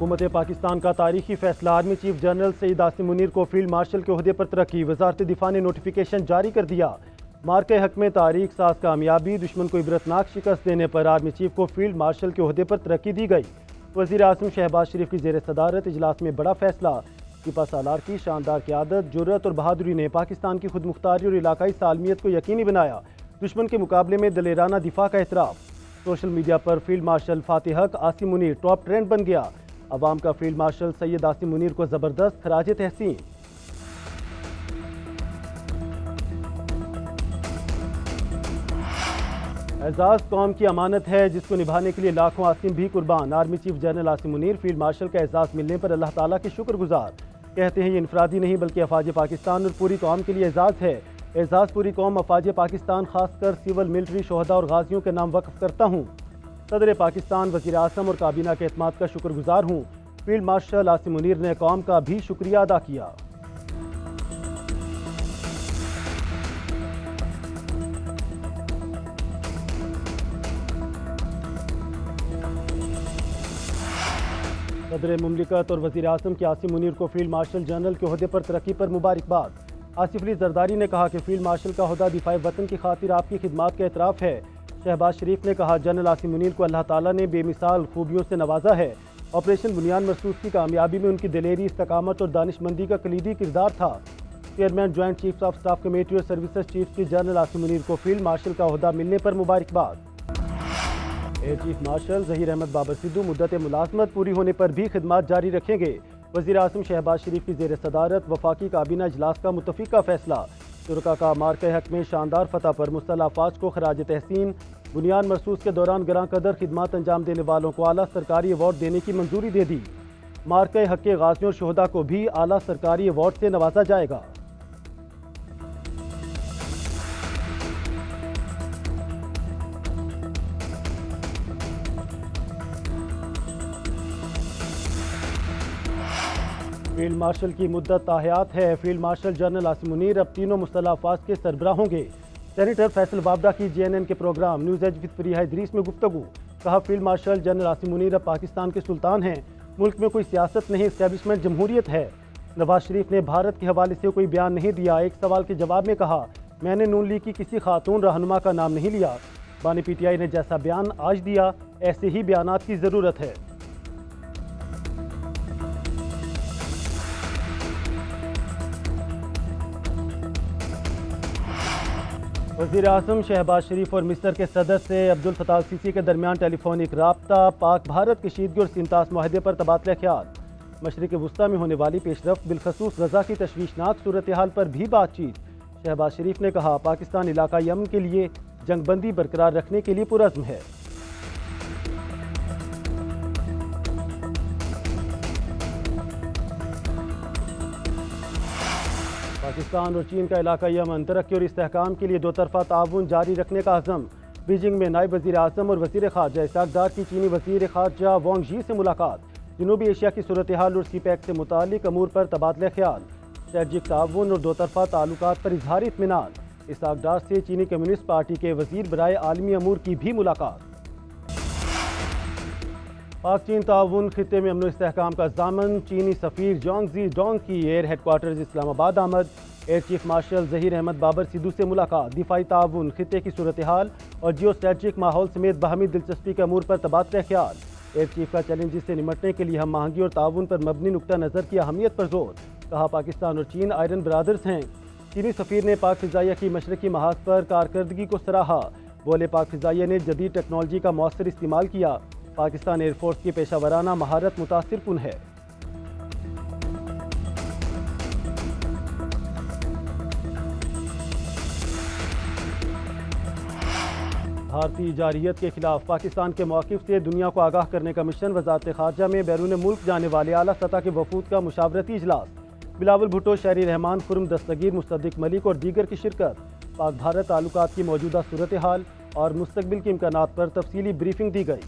हुकूमत पाकिस्तान का तारीखी फैसला, army chief general Syed Asim Munir को फील्ड मार्शल के ओहदे पर तरक्की। वजारत दिफा ने नोटिफिकेशन जारी कर दिया। मार्के हक में तारीख साज कामयाबी, दुश्मन को इबरतनाक शिकस्त देने पर आर्मी चीफ को फील्ड मार्शल के ओहदे पर तरक्की दी गई। वज़ीर आज़म शहबाज शरीफ की ज़ेर सदारत इजलास में बड़ा फैसला। सिपा सालार की शानदार क़यादत, जुर्रत और बहादुरी ने पाकिस्तान की खुद मुख्तारी और इलाकाई सालमियत को यकीनी बनाया। दुश्मन के मुकाबले में दलेराना दिफा का एतराफ़। सोशल मीडिया पर फील्ड मार्शल फातिह हक आसिम मुनीर टॉप ट्रेंड बन गया। अवाम का फील्ड मार्शल सैयद आसिम मुनीर को ज़बरदस्त खराज तहसीन। एजाज कौम की अमानत है जिसको निभाने के लिए लाखों आसिम भी कुर्बान। Army chief general Asim Munir field marshal का एजाज मिलने पर अल्लाह ताला के शुक्रगुजार। कहते हैं ये इनफरादी नहीं बल्कि अफवाज पाकिस्तान और पूरी कौम के लिए एजाज है। एजाज पूरी कौम अफवाज पाकिस्तान खासकर सिविल मिलिट्री शोहदा और गाजियों के नाम वक्फ करता हूँ। सदर पाकिस्तान, वज़ीर आज़म और काबीना के एतमाद का शुक्रगुजार हूँ। फील्ड मार्शल आसिम मुनीर ने कौम का भी शुक्रिया अदा किया। सदर मुमलिकत और वज़ीर आज़म के आसिम मुनीर को फील्ड मार्शल जनरल के ओहदे पर तरक्की पर मुबारकबाद। आसिफ अली जरदारी ने कहा कि फील्ड मार्शल का ओहदा दिफाए वतन की खातिर आपकी खिदमात का एतराफ़ है। शहबाज शरीफ ने कहा जनरल आसिम मुनीर को अल्लाह ताला ने बेमिसाल खूबियों से नवाजा है। ऑपरेशन बुनियाद मरसूस की कामयाबी में उनकी दिलेरी, इस्तकामत और दानिशमंदी का कलीदी किरदार था। Chairman joint chiefs of staff committee और सर्विसेज चीफ की जनरल आसिम मुनीर को फील्ड मार्शल का ओहदा मिलने पर मुबारकबाद। Air chief marshal Zaheer Ahmed Babar Sidhu मुद्दत मुलाजमत पूरी होने पर भी खिदमात जारी रखेंगे। वज़ीर आज़म शहबाज शरीफ की ज़ेर सदारत वफाकी काबीना इजलास का मुतफ़िका फैसला। शुरका का मार्के हक में शानदार फतह पर मुस्तल्ह अफवाज को खराज तहसीन। बुनियाद मरसूस के दौरान गरां कदर खिदमत अंजाम देने वालों को आला सरकारी अवार्ड देने की मंजूरी दे दी। मार्के हक के गाजियों और शोहदा को भी आला सरकारी अवार्ड से नवाजा जाएगा। फील्ड मार्शल की मुद्दत ताहयात है। Field marshal general Asim Munir अब तीनों मुस्तल्ह अफवाज के सरबराह होंगे। सेनेटर फैसल वाबडा की JNN के programme news edge with Fareeha Idrees में गुफ्तगू। कहा field marshal general Asim Munir अब पाकिस्तान के सुल्तान हैं। मुल्क में कोई सियासत नहीं, इस्टेब्लिशमेंट जमहूरियत है। नवाज शरीफ ने भारत के हवाले से कोई बयान नहीं दिया। एक सवाल के जवाब में कहा मैंने नून लीग की किसी खातून रहनुमा का नाम नहीं लिया। बानी PTI ने जैसा बयान आज दिया ऐसे ही बयानात की ज़रूरत है। वज़ीर आज़म शहबाज शरीफ और मिस्र के सदर से अब्दुल फताह सीसी के दरमियान टेलीफोनिक राब्ता। पाक भारत कशीदगी और सिंतास माहदे पर तबादला ख्याल। मशरिक़ वुस्ता में होने वाली पेशरफ्त, बिलखसूस गजा की तशवीशनाक सूरत हाल पर भी बातचीत। शहबाज शरीफ ने कहा पाकिस्तान इलाकाई अमन के लिए जंगबंदी बरकरार रखने के लिए पुरज़्म है। पाकिस्तान और चीन का इलाकाई अमन, तरक्की और इस्तेहकाम के लिए दो तरफा ताउन जारी रखने का अज़म। बीजिंग में नायब वज़ीर आज़म और वज़ीर ख़ारजा इसाक डार की चीनी वज़ीर ख़ारजा वांग यी से मुलाकात। जनूबी एशिया की सूरत हाल और CPEC से मुतालिक अमूर पर तबादला ख्याल। स्ट्रेटजिक ताउन और दो तरफा ताल्लुकात पर इजहार इत्मीनान। इसाक डार से चीनी कम्युनिस्ट पार्टी के वज़ीर बराए आलमी अमूर की भी मुलाकात। पाक चीन ताउन खित्ते में अमन इस्तेहकाम का दामन। चीनी सफ़ीर जोंग जी डोंग की एयर हेडक्वार्टर्स इस्लामाबाद आमद। Air chief marshal Zaheer Ahmed Babar Sidhu से मुलाकात। दिफाई ताउन, खित्ते की सूरत हाल और जियो स्ट्रेटजिक माहौल समेत बाहमी दिलचस्पी के अमूर पर तबादला ख्याल। एयर चीफ का चैलेंजेस से निमटने के लिए हम आहंगी और ताउन पर मबनी नुक्ता नज़र की अहमियत पर जोर। कहा पाकिस्तान और चीन आयरन ब्रादर्स हैं। चीनी सफ़ीर ने पाक फ़िज़ाइया की मशरक़ी महाज पर कारकर्दगी को सराहा। बोले पाक फ़िज़ाइया ने जदीद टेक्नोलॉजी का मौसर इस्तेमाल किया। पाकिस्तान एयरफोर्स की पेशावराना महारत मुतासिर कुन है। भारतीय जारियत के खिलाफ पाकिस्तान के मौक़िफ़ से दुनिया को आगाह करने का मिशन। वज़ारत ख़ारजा में बैरून मुल्क जाने वाले आला सतह के वफूद का मुशावरती इजलास। बिलावल भुट्टो, शहरी रहमान, खुर्रम दस्तगीर, मुस्तदिक मलिक और दीगर की शिरकत। पाक भारत ताल्लुकात की मौजूदा सूरत हाल और मुस्तकबिल के इम्कानात पर तफसीली ब्रीफिंग दी गई।